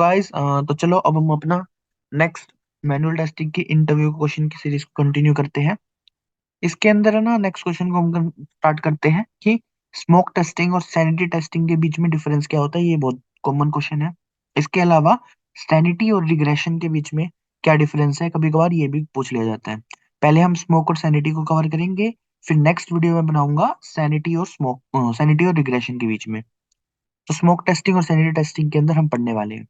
Guys, तो चलो अब हम अपना नेक्स्ट मैनुअल टेस्टिंग की इंटरव्यू क्वेश्चन की सीरीज कंटिन्यू करते हैं। इसके अंदर है ना, नेक्स्ट क्वेश्चन को हम स्टार्ट करते हैं कि स्मोक टेस्टिंग और सैनिटी टेस्टिंग के बीच में डिफरेंस क्या होता है। ये बहुत कॉमन क्वेश्चन है। इसके अलावा सैनिटी और रिग्रेशन के बीच में क्या डिफरेंस है, कभी कभार ये भी पूछ लिया जाता है। पहले हम स्मोक और सैनिटी को कवर करेंगे, फिर नेक्स्ट वीडियो में बनाऊंगा सैनिटी और रिग्रेशन के बीच में। तो स्मोक टेस्टिंग और सैनिटी टेस्टिंग के अंदर हम पढ़ने वाले हैं।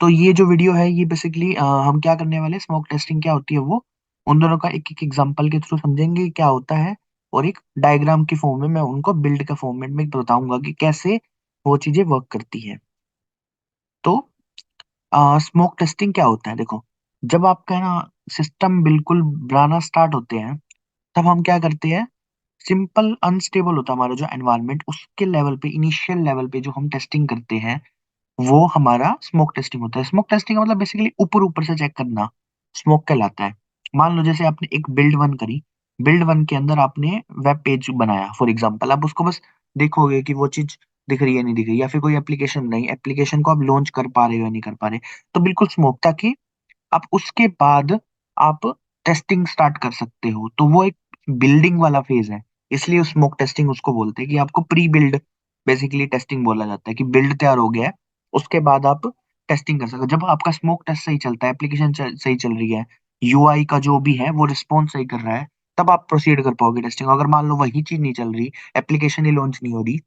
तो ये जो वीडियो है ये बेसिकली हम क्या करने वाले हैं, स्मोक टेस्टिंग क्या होती है वो उन दोनों का एक एक एग्जांपल के थ्रू समझेंगे क्या होता है। और एक डायग्राम की फॉर्म में मैं उनको बिल्ड का फॉर्मेट में बताऊंगा कि कैसे वो चीजें वर्क करती है। तो स्मोक टेस्टिंग क्या होता है, देखो। जब आपका ना सिस्टम बिल्कुल बनाना स्टार्ट होते हैं, तब हम क्या करते हैं, सिंपल अनस्टेबल होता है हमारा जो एनवायरनमेंट, उसके लेवल पे, इनिशियल लेवल पे जो हम टेस्टिंग करते हैं वो हमारा स्मोक टेस्टिंग होता है। स्मोक टेस्टिंग का मतलब बेसिकली ऊपर ऊपर से चेक करना स्मोक कहलाता है। मान लो जैसे आपने एक बिल्ड वन करी, बिल्ड वन के अंदर आपने वेब पेज बनाया फॉर एग्जांपल, आप उसको बस देखोगे कि वो चीज दिख रही है नहीं दिख रही, या फिर कोई एप्लीकेशन नहीं, एप्लीकेशन को आप लॉन्च कर पा रहे हो या नहीं कर पा रहे, तो बिल्कुल स्मोक, ताकि आप उसके बाद आप टेस्टिंग स्टार्ट कर सकते हो। तो वो एक बिल्डिंग वाला फेज है, इसलिए स्मोक टेस्टिंग उसको बोलते हैं कि आपको प्री बिल्ड बेसिकली टेस्टिंग बोला जाता है, कि बिल्ड तैयार हो गया है उसके बाद आप टेस्टिंग कर सकते हो। जब आपका स्मोक टेस्ट सही चलता है, एप्लीकेशन सही चल रही है, यूआई का जो भी है वो रिस्पॉन्स सही कर रहा है, तब आप प्रोसीड कर पाओगे टेस्टिंग। अगर मान लो वही चीज नहीं चल रही, एप्लीकेशन ही लॉन्च नहीं हो रही,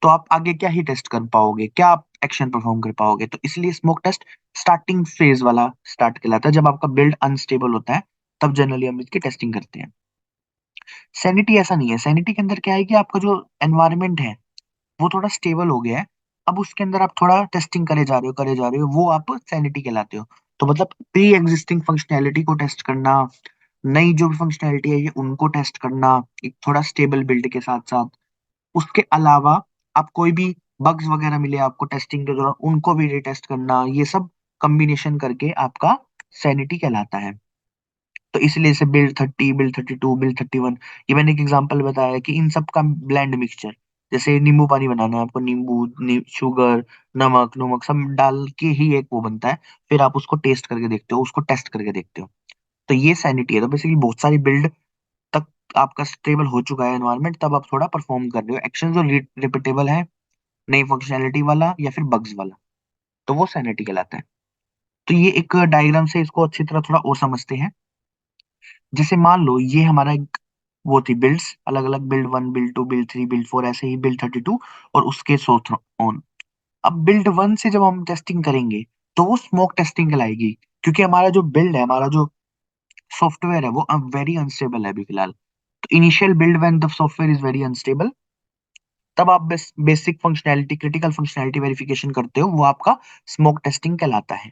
तो आप आगे क्या ही टेस्ट कर पाओगे, क्या आप एक्शन परफॉर्म कर पाओगे। तो इसलिए स्मोक टेस्ट स्टार्टिंग फेज वाला स्टार्ट कहलाता है। जब आपका बिल्ड अनस्टेबल होता है, तब जनरली हम इसकी टेस्टिंग करते हैं। सैनिटी ऐसा नहीं है। सैनिटी के अंदर क्या है कि आपका जो एनवायरनमेंट है वो थोड़ा स्टेबल हो गया है, अब उसके अंदर आप थोड़ा टेस्टिंग करे जा रहे हो, वो आप सैनिटी कहलाते हो। तो मतलब प्री एग्जिस्टिंग फंक्शनैलिटी को टेस्ट करना, नई जो भी फंक्शनैलिटी है ये उनको टेस्ट करना, एक थोड़ा स्टेबल बिल्ड के साथ साथ। उसके अलावा आप कोई भी बग्स वगैरह मिले आपको टेस्टिंग के दौरान, उनको भी रिटेस्ट करना, ये सब कॉम्बिनेशन करके आपका सैनिटी कहलाता है। तो इसलिए इसे बिल्ड 30, बिल्ड 32, बिल्ड 31, ये मैंने एक एग्जांपल बताया कि इन सब का ब्लेंड मिक्सचर। जैसे नींबू पानी बनाना है आपको, शुगर, नमक नमक सब डाल के ही एक वो बनता है। फिर आप उसको टेस्ट करके देखते हो, उसको टेस्ट करके देखते हो। तो ये सैनिटी है। तो बेसिकली बहुत सारी बिल्ड तक आपका स्टेबल हो चुका है एनवायरनमेंट, तब आप थोड़ा परफॉर्म कर रहे हो एक्शन जो रिपीटेबल है, नई फंक्शनैलिटी वाला या फिर बग्स वाला, तो वो सैनिटी कहलाता है। तो ये एक डायग्राम से इसको अच्छी तरह थोड़ा और समझते हैं। जैसे मान लो ये हमारा एक वो थी बिल्ड्स, अलग अलग बिल्ड 1, बिल्ड 2, बिल्ड 3, बिल्ड 4, ऐसे ही बिल्ड 32 और उसके सोथ ऑन। अब बिल्ड 1 से जब हम टेस्टिंग करेंगे तो वो स्मोक टेस्टिंग कहलाएगी, क्योंकि हमारा जो बिल्ड है, हमारा जो सॉफ्टवेयर है वो वेरी अनस्टेबल है अभी फिलहाल। तो initial build when the software is very unstable, तब आप basic functionality, critical functionality verification करते हो, वो आपका स्मोक टेस्टिंग कहलाता है।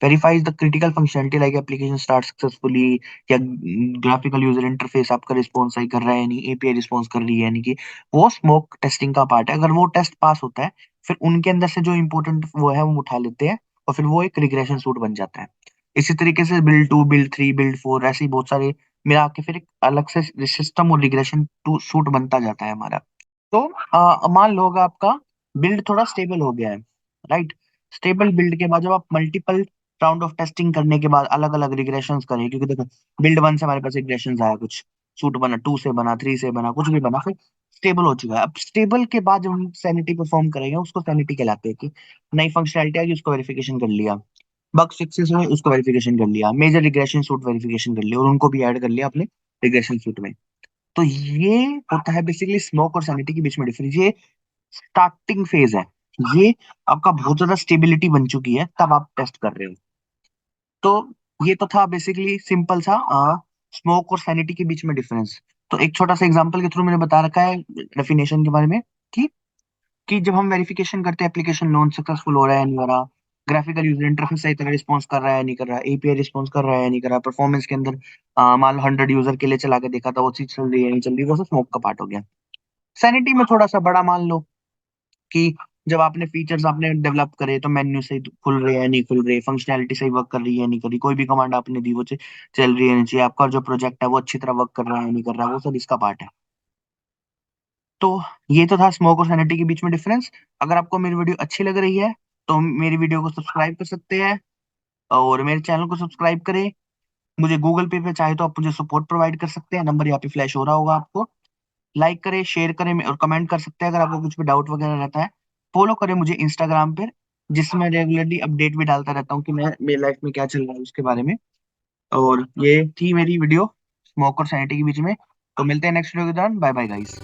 Verifies the critical functionality like application start successfully, या ग्राफिकल यूजर इंटरफेस आपका रिस्पॉन्स सही कर रहा है यानी एपीआई रिस्पॉन्स कर रही है, यानी कि वो स्मोक टेस्टिंग का पार्ट है। अगर वो टेस्ट पास होता है, फिर उनके अंदर से जो इंपॉर्टेंट वो है वो उठा लेते हैं, और फिर वो एक रिग्रेशन सूट बन जाता है। इसी तरीके से बिल्ड 2, बिल्ड 3, बिल्ड 4, ऐसे ही बहुत सारे मिला के फिर एक अलग से सिस्टम और रिग्रेशन टू सूट बनता जाता है हमारा। तो मान लो अगर आपका बिल्ड थोड़ा स्टेबल हो गया है, राइट। स्टेबल बिल्ड के बाद जब आप मल्टीपल राउंड ऑफ टेस्टिंग करने के बाद अलग अलग रिग्रेशंस करें, क्योंकि देखो बिल्ड 1 से हमारे पास रिग्रेशंस आया, कुछ सूट बना, 2 से बना, 3 से बना, कुछ भी बना, फिर स्टेबल हो चुका है। अब स्टेबल के बाद जब हम सैनिटी परफॉर्म करेंगे उसको सैनिटी कहलाते हैं, कि नई फंक्शनैलिटी आई उसको वेरिफिकेशन कर लिया, बग फिक्सेस हुए उसको वेरिफिकेशन कर लिया, मेजर रिग्रेशन सूट वेरिफिकेशन कर लिया और उनको भी ऐड कर लिया अपने रिग्रेशन सूट में। तो ये होता है बेसिकली स्मोक और सैनिटी के बीच में डिफरेंस। ये स्टार्टिंग फेज है, ये आपका बहुत ज्यादा स्टेबिलिटी बन चुकी है तब आप टेस्ट कर रहे हो। तो ये तो था बेसिकली सिंपल सा स्मोक और सैनिटी के बीच में डिफरेंस। तो एक छोटा सा एग्जांपल के थ्रू मैंने बता रखा है डेफिनेशन के बारे में, कि जब हम वेरिफिकेशन करते हैं एप्लीकेशन लॉन्च सक्सेसफुल हो रहा है नहीं हो रहा, ग्राफिकल यूजर इंटरफेस सही तरह रिस्पॉन्स कर रहा है नहीं कर रहा, एपीआई रिस्पॉन्स कर रहा है नहीं कर रहा, परफॉर्मेंस के अंदर मान लो 100 यूजर के लिए चला के देखा था वो चीज चल रही है नहीं चल रही, वो सब स्मोक का पार्ट हो गया। सैनिटी में थोड़ा सा बड़ा मान लो कि जब आपने फीचर्स आपने डेवलप करे तो मेन्यू सही खुल रहे हैं नहीं खुल रहे, फंक्शनैलिटी सही वर्क कर रही है नहीं कर रही, कोई भी कमांड आपने दी वो चल रही है नहीं चाहिए, आपका जो प्रोजेक्ट है वो अच्छी तरह वर्क कर रहा है नहीं कर रहा, वो सब इसका पार्ट है। तो ये तो था स्मोक और सैनिटी के बीच में डिफरेंस। अगर आपको मेरी वीडियो अच्छी लग रही है तो मेरी वीडियो को सब्सक्राइब कर सकते हैं और मेरे चैनल को सब्सक्राइब करें। मुझे गूगल पे चाहे तो आप मुझे सपोर्ट प्रोवाइड कर सकते हैं, नंबर यहाँ पे फ्लैश हो रहा होगा आपको। लाइक करें, शेयर करें और कमेंट कर सकते हैं अगर आपको कुछ भी डाउट वगैरह रहता है। फॉलो करें मुझे इंस्टाग्राम पे, जिसमें रेगुलरली अपडेट भी डालता रहता हूँ कि मैं मेरी लाइफ में क्या चल रहा है उसके बारे में। और ये थी मेरी वीडियो स्मोक और सैनिटी के बीच में। तो मिलते हैं नेक्स्ट वीडियो के दौरान। Bye bye guys.